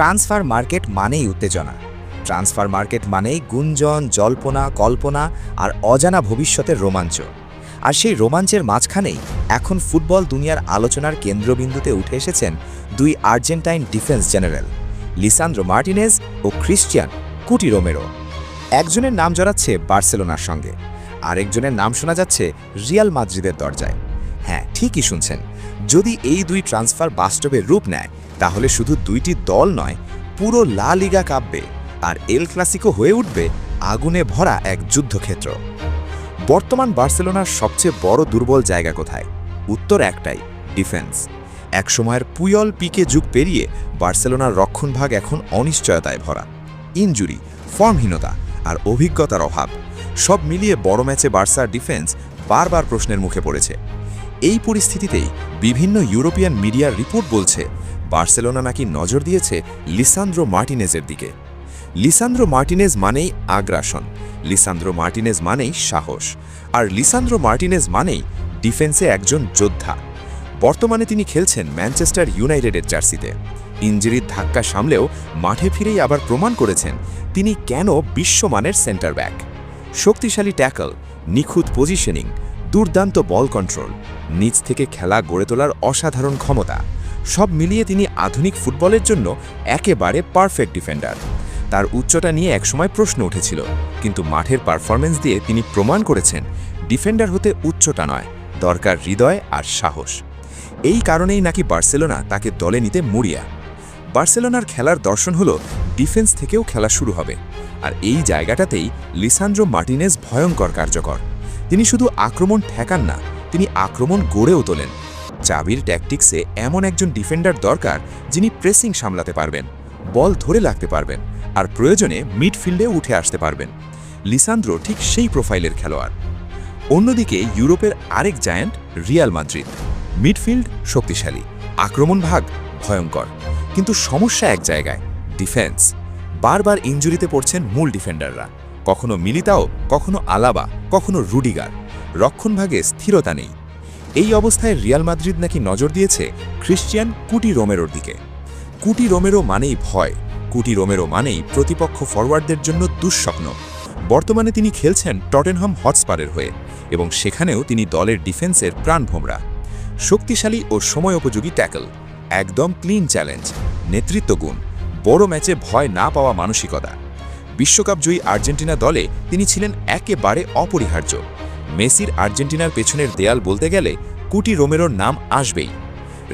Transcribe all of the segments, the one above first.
Transfer market মানেই উত্তেজনা। Transfer market মানেই গুঞ্জন, জল্পনা, কল্পনা আর অজানা ভবিষ্যতের রোমাঞ্চ। আর সেই রোমাঞ্চের মাঝখানেই এখন ফুটবল দুনিয়ার আলোচনার কেন্দ্রবিন্দুতে উঠে এসেছেন দুই Argentine defence general, Lisandro Martinez ও ক্রিশ্চিয়ান কুটি রোমেরো। একজনের নাম জড়াচ্ছে বার্সেলোনার সঙ্গে, আরেকজনের নাম শোনা যাচ্ছে রিয়াল মাদ্রিদের দরজায়। হ্যাঁ, ঠিকই শুনছেন। যদি এই দুই ট্রান্সফার বাস্তবে রূপ নেয়, তাহলে শুধু দুইটি দল নয়, পুরো লা লিগা কাঁপবে আর এল ক্লাসিকো হয়ে উঠবে আগুনে ভরা এক যুদ্ধক্ষেত্র। বর্তমান বার্সেলোনার সবচেয়ে বড় দুর্বল জায়গা কোথায়? উত্তর একটাই, ডিফেন্স। একসময়ের পুয়ল পিকে যুগ পেরিয়ে বার্সেলোনার রক্ষণভাগ এখন অনিশ্চয়তায় ভরা। ইনজুরি, ফর্মহীনতা আর অভিজ্ঞতার অভাব সব মিলিয়ে বড় ম্যাচে বার্সার ডিফেন্স বারবার প্রশ্নের মুখে পড়েছে। এই পরিস্থিতিতেই বিভিন্ন ইউরোপিয়ান মিডিয়ার রিপোর্ট বলছে বার্সেলোনা নাকি নজর দিয়েছে লিসান্দ্রো মার্টিনেজের দিকে। লিসান্দ্রো মার্টিনেজ মানেই আগ্রাসন, লিসান্দ্রো মার্টিনেজ মানেই সাহস, আর লিসান্দ্রো মার্টিনেজ মানেই ডিফেন্সে একজন যোদ্ধা। বর্তমানে তিনি খেলছেন ম্যানচেস্টার ইউনাইটেডের জার্সিতে। ইনজুরির ধাক্কা সামলেও মাঠে ফিরেই আবার প্রমাণ করেছেন তিনি কেন বিশ্বমানের সেন্টার ব্যাক। শক্তিশালী ট্যাকল, নিখুঁত পজিশনিং, দুর্দান্ত বল কন্ট্রোল, নিচ থেকে খেলা গড়ে তোলার অসাধারণ ক্ষমতা, সব মিলিয়ে তিনি আধুনিক ফুটবলের জন্য একেবারে পারফেক্ট ডিফেন্ডার। তার উচ্চতা নিয়ে একসময় প্রশ্ন উঠেছিল, কিন্তু মাঠের পারফরমেন্স দিয়ে তিনি প্রমাণ করেছেন ডিফেন্ডার হতে উচ্চতা নয়, দরকার হৃদয় আর সাহস। এই কারণেই নাকি বার্সেলোনা তাকে দলে নিতে মরিয়া। বার্সেলোনার খেলার দর্শন হলো ডিফেন্স থেকেও খেলা শুরু হবে, আর এই জায়গাটাতেই লিসান্দ্রো মার্টিনেজ ভয়ঙ্কর কার্যকর। তিনি শুধু আক্রমণ ঠেকান না, তিনি আক্রমণ গড়েও তোলেন। চাবির ট্যাকটিক্সে এমন একজন ডিফেন্ডার দরকার যিনি প্রেসিং সামলাতে পারবেন, বল ধরে রাখতে পারবেন, আর প্রয়োজনে মিডফিল্ডে উঠে আসতে পারবেন। লিসান্দ্রো ঠিক সেই প্রোফাইলের খেলোয়াড়। অন্যদিকে ইউরোপের আরেক জায়ান্ট রিয়াল মাদ্রিদ। মিডফিল্ড শক্তিশালী, আক্রমণ ভাগ ভয়ঙ্কর, কিন্তু সমস্যা এক জায়গায়, ডিফেন্স। বারবার ইনজুরিতে পড়ছেন মূল ডিফেন্ডাররা, কখনো মিলিতাও, কখনো আলাবা, কখনো রুডিগার। রক্ষণভাগে স্থিরতা নেই। এই অবস্থায় রিয়াল মাদ্রিদ নাকি নজর দিয়েছে ক্রিশ্চিয়ান কুটি রোমেরোর দিকে। কুটি রোমেরো মানেই ভয়, কুটি রোমেরো মানেই প্রতিপক্ষ ফরওয়ার্ডদের জন্য দুঃস্বপ্ন। বর্তমানে তিনি খেলছেন টটেনহাম হটস্পারের হয়ে, এবং সেখানেও তিনি দলের ডিফেন্সের প্রাণভোমরা। শক্তিশালী ও সময়োপযোগী ট্যাকল, একদম ক্লিন চ্যালেঞ্জ, নেতৃত্বগুণ, বড় ম্যাচে ভয় না পাওয়া মানসিকতা। বিশ্বকাপজয়ী আর্জেন্টিনা দলে তিনি ছিলেন একেবারে অপরিহার্য। মেসির আর্জেন্টিনার পেছনের দেয়াল বলতে গেলে কুটি রোমেরোর নাম আসবেই।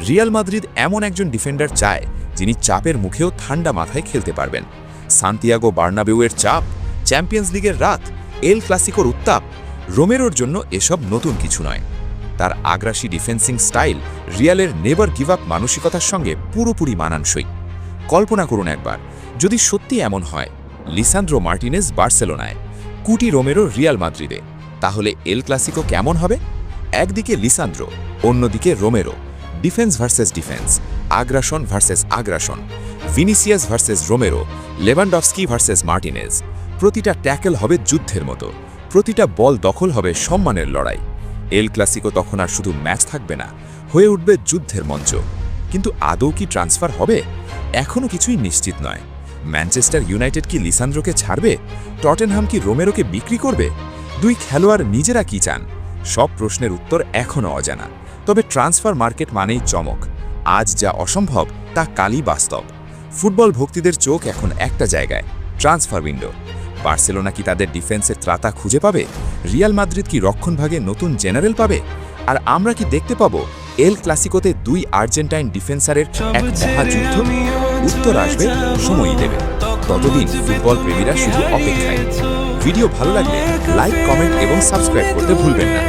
রিয়াল মাদ্রিদ এমন একজন ডিফেন্ডার চায় যিনি চাপের মুখেও ঠান্ডা মাথায় খেলতে পারবেন। সান্তিয়াগো বার্নাবেউয়ের চাপ, চ্যাম্পিয়ন্স লিগের রাত, এল ক্লাসিকোর উত্তাপ, রোমেরোর জন্য এসব নতুন কিছু নয়। তার আগ্রাসী ডিফেন্সিং স্টাইল রিয়ালের নেভার গিভ আপ মানসিকতার সঙ্গে পুরোপুরি মানানসই। কল্পনা করুন একবার, যদি সত্যি এমন হয়, লিসান্দ্রো মার্টিনেজ বার্সেলোনায়, কুটি রোমেরো রিয়াল মাদ্রিদে, তাহলে এল ক্লাসিকো কেমন হবে? একদিকে লিসান্দ্রো, অন্যদিকে রোমেরো, ডিফেন্স ভার্সেস ডিফেন্স, আগ্রাসন ভার্সেস আগ্রাসন, Vinicius versus Romero, Lewandowski versus Martinez. প্রতিটা ট্যাকল হবে যুদ্ধের মতো, প্রতিটা বল দখল হবে সম্মানের লড়াই। এল ক্লাসিকো তখন আর শুধু ম্যাচ থাকবে না, হয়ে উঠবে যুদ্ধের মঞ্চ। কিন্তু আদৌ কি ট্রান্সফার হবে? এখনও কিছুই নিশ্চিত নয়। ম্যানচেস্টার ইউনাইটেড কি লিসান্দ্রোকে ছাড়বে? টটেনহাম কি রোমেরোকে বিক্রি করবে? দুই খেলোয়াড় নিজেরা কি চান? সব প্রশ্নের উত্তর এখনও অজানা। তবে ট্রান্সফার মার্কেট মানেই চমক। আজ যা অসম্ভব তা কালই বাস্তব। ফুটবল ভক্তিদের চোখ এখন একটা জায়গায়, ট্রান্সফার উইন্ডো। বার্সেলোনা কি তাদের ডিফেন্সের ত্রাতা খুঁজে পাবে? রিয়াল মাদ্রিদ কি রক্ষণভাগে নতুন জেনারেল পাবে? আর আমরা কি দেখতে পাবো এল ক্লাসিকোতে দুই আর্জেন্টাইন ডিফেন্সারের এক মহাযুদ্ধ? উত্তর আসবে, সময়ই দেবে। ততদিন ফুটবল প্রেমীরা শুধু অপেক্ষায়। ভিডিও ভালো লাগলে লাইক, কমেন্ট এবং সাবস্ক্রাইব করতে ভুলবেন না।